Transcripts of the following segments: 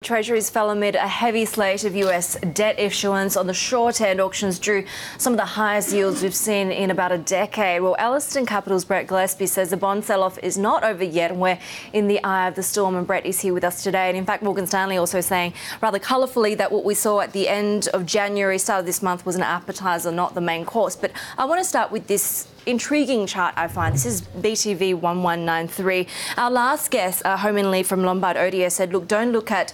Treasuries fell amid a heavy slate of US debt issuance. On the short end, auctions drew some of the highest yields we've seen in about a decade. Well, Ellerston Capital's Brett Gillespie says the bond sell-off is not over yet and we're in the eye of the storm. And Brett is here with us today. And in fact, Morgan Stanley also saying rather colourfully that what we saw at the end of January, start of this month, was an appetizer, not the main course. But I want to start with this intriguing chart I find. This is BTV 1193. Our last guest, Homan Lee from Lombard ODS, said, look, don't look at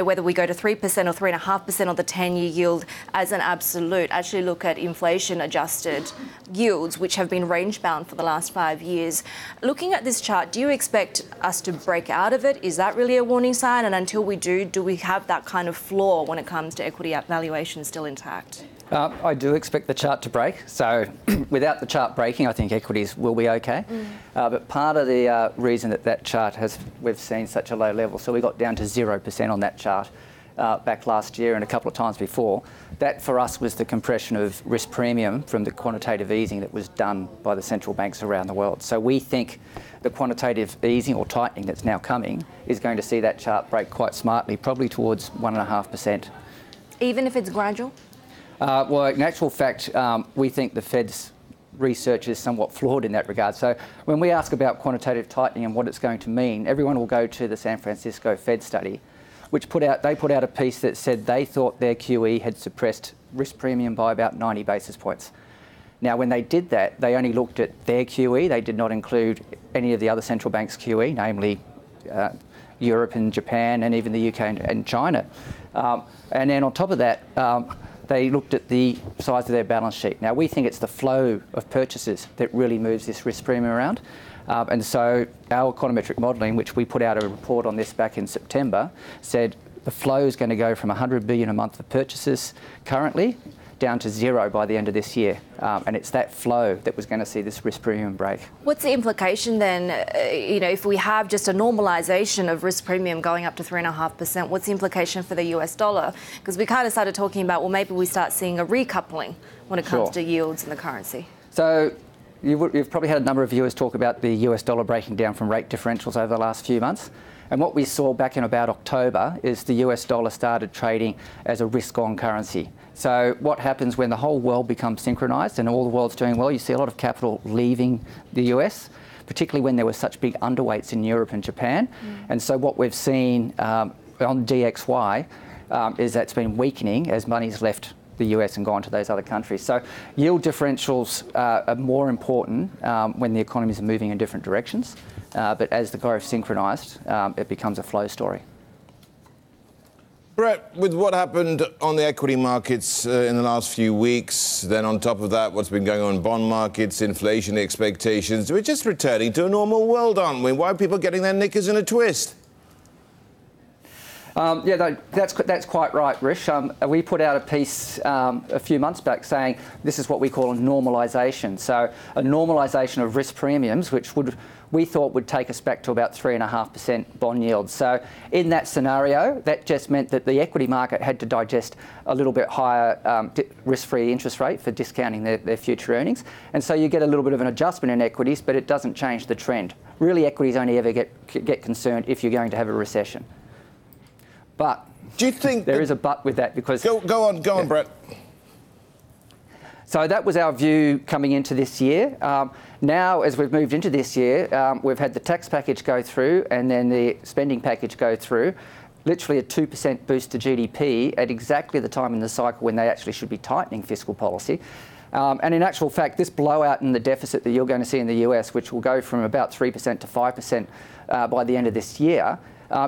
whether we go to 3% or 3.5% on the 10-year yield as an absolute. Actually look at inflation-adjusted yields, which have been range-bound for the last 5 years. Looking at this chart, do you expect us to break out of it? Is that really a warning sign? And until we do we have that kind of floor when it comes to equity valuation still intact? I do expect the chart to break. So without the chart breaking, I think equities will be okay. But part of the reason that chart we've seen such a low level, so we got down to 0% on that chart back last year and a couple of times before. That for us was the compression of risk premium from the quantitative easing that was done by the central banks around the world. So we think the quantitative easing or tightening that's now coming is going to see that chart break quite smartly, probably towards 1.5%. Even if it's gradual? Well, in actual fact, we think the Fed's research is somewhat flawed in that regard. So when we ask about quantitative tightening and what it's going to mean, everyone will go to the San Francisco Fed study, which put out a piece that said they thought their QE had suppressed risk premium by about 90 basis points. Now, when they did that, they only looked at their QE. They did not include any of the other central banks' QE, namely Europe and Japan and even the UK and China. And then on top of that, they looked at the size of their balance sheet. Now, we think it's the flow of purchases that really moves this risk premium around. And so our econometric modelling, which we put out a report on this back in September, said the flow is going to go from 100 billion a month of purchases currently down to 0 by the end of this year. And it's that flow that was going to see this risk premium break. What's the implication then, if we have just a normalisation of risk premium going up to 3.5%, what's the implication for the US dollar? Because we kind of started talking about, well, maybe we start seeing a recoupling when it comes to yields in the currency. So you've probably had a number of viewers talk about the US dollar breaking down from rate differentials over the last few months. And what we saw back in about October is the US dollar started trading as a risk-on currency. So what happens when the whole world becomes synchronised and all the world's doing well, you see a lot of capital leaving the US, particularly when there were such big underweights in Europe and Japan. And so what we've seen on DXY is that's been weakening as money's left the US and gone to those other countries. So yield differentials are more important when the economies are moving in different directions. But as the growth synchronised, it becomes a flow story. Brett, with what happened on the equity markets in the last few weeks, then on top of that, what's been going on in bond markets, inflation expectations, we're just returning to a normal world, aren't we? Why are people getting their knickers in a twist? That's quite right, Rish. We put out a piece a few months back saying this is what we call a normalisation. So a normalisation of risk premiums, which we thought would take us back to about 3.5% bond yields. So in that scenario, that just meant that the equity market had to digest a little bit higher risk-free interest rate for discounting their future earnings. And so you get a little bit of an adjustment in equities, but it doesn't change the trend. Really, equities only ever get concerned if you're going to have a recession. But do you think there is a but with that? Because go on, Brett. So that was our view coming into this year. Now, as we've moved into this year, we've had the tax package go through and then the spending package go through, literally a 2% boost to GDP at exactly the time in the cycle when they actually should be tightening fiscal policy. And in actual fact, this blowout in the deficit that you're going to see in the US, which will go from about 3% to 5% by the end of this year,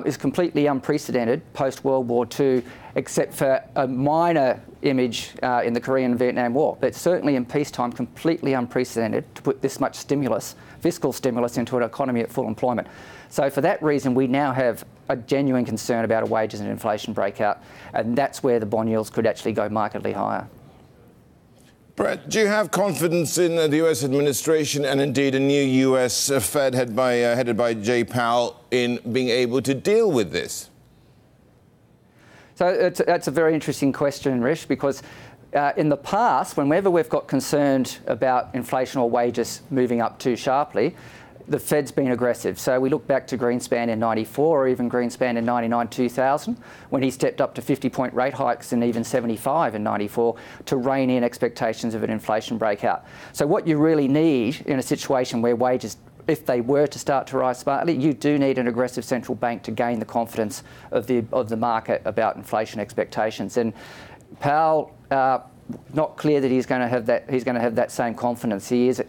is completely unprecedented post-World War II, except for a minor image in the Korean and Vietnam War. But certainly in peacetime, completely unprecedented to put this much stimulus, fiscal stimulus, into an economy at full employment. So for that reason, we now have a genuine concern about a wages and inflation breakout, and that's where the bond yields could actually go markedly higher. Brett, do you have confidence in the US administration and indeed a new US Fed headed by Jay Powell in being able to deal with this? So that's a very interesting question, Rish, because in the past, whenever we've got concerned about inflation or wages moving up too sharply, the Fed's been aggressive. So we look back to Greenspan in 94 or even Greenspan in 99, 2000, when he stepped up to 50-point rate hikes and even 75 in 94 to rein in expectations of an inflation breakout. So what you really need in a situation where wages, if they were to start to rise smartly, you do need an aggressive central bank to gain the confidence of the market about inflation expectations. And Powell, not clear that he's going to have that same confidence. He is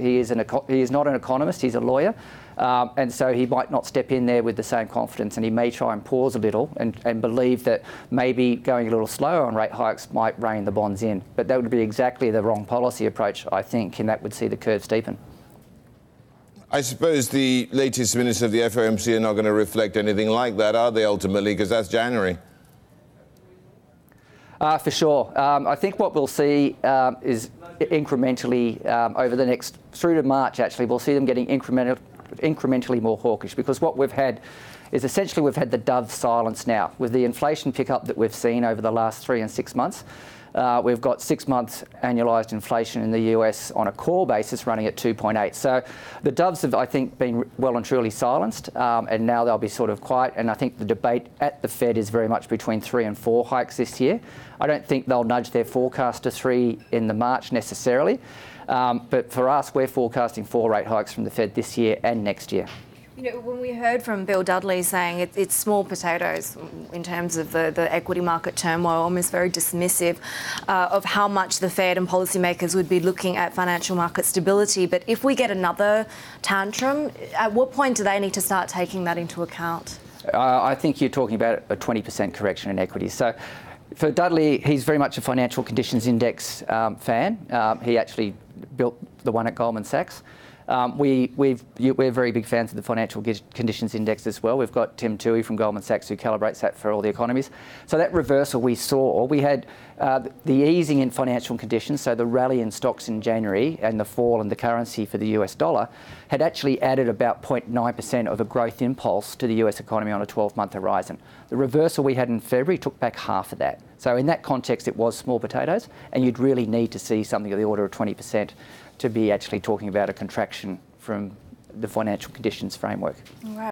not an economist. He's a lawyer, and so he might not step in there with the same confidence. And he may try and pause a little and believe that maybe going a little slower on rate hikes might rein the bonds in. But that would be exactly the wrong policy approach, I think, and that would see the curve steepen. I suppose the latest minutes of the FOMC are not going to reflect anything like that, are they, ultimately? Because that's January. For sure. I think what we'll see is incrementally over the next, through to March actually, we'll see them getting incrementally more hawkish, because what we've had is essentially we've had the dove silence now. With the inflation pickup that we've seen over the last 3 and 6 months, we've got 6 months annualised inflation in the US on a core basis running at 2.8. So the doves have, I think, been well and truly silenced, and now they'll be sort of quiet. And I think the debate at the Fed is very much between 3 and 4 hikes this year. I don't think they'll nudge their forecast to 3 in the March necessarily. But for us, we're forecasting 4 rate hikes from the Fed this year and next year. You know, when we heard from Bill Dudley saying it's small potatoes in terms of the equity market turmoil, almost very dismissive of how much the Fed and policymakers would be looking at financial market stability. But if we get another tantrum, at what point do they need to start taking that into account? I think you're talking about a 20% correction in equities. So for Dudley, he's very much a financial conditions index fan. He actually built the one at Goldman Sachs. We're very big fans of the Financial Conditions Index as well. We've got Tim Toohey from Goldman Sachs who calibrates that for all the economies. So that reversal we saw, we had the easing in financial conditions, so the rally in stocks in January and the fall in the currency for the US dollar had actually added about 0.9% of a growth impulse to the US economy on a 12-month horizon. The reversal we had in February took back half of that. So in that context, it was small potatoes, and you'd really need to see something of the order of 20% to be actually talking about a contraction from the financial conditions framework. Right.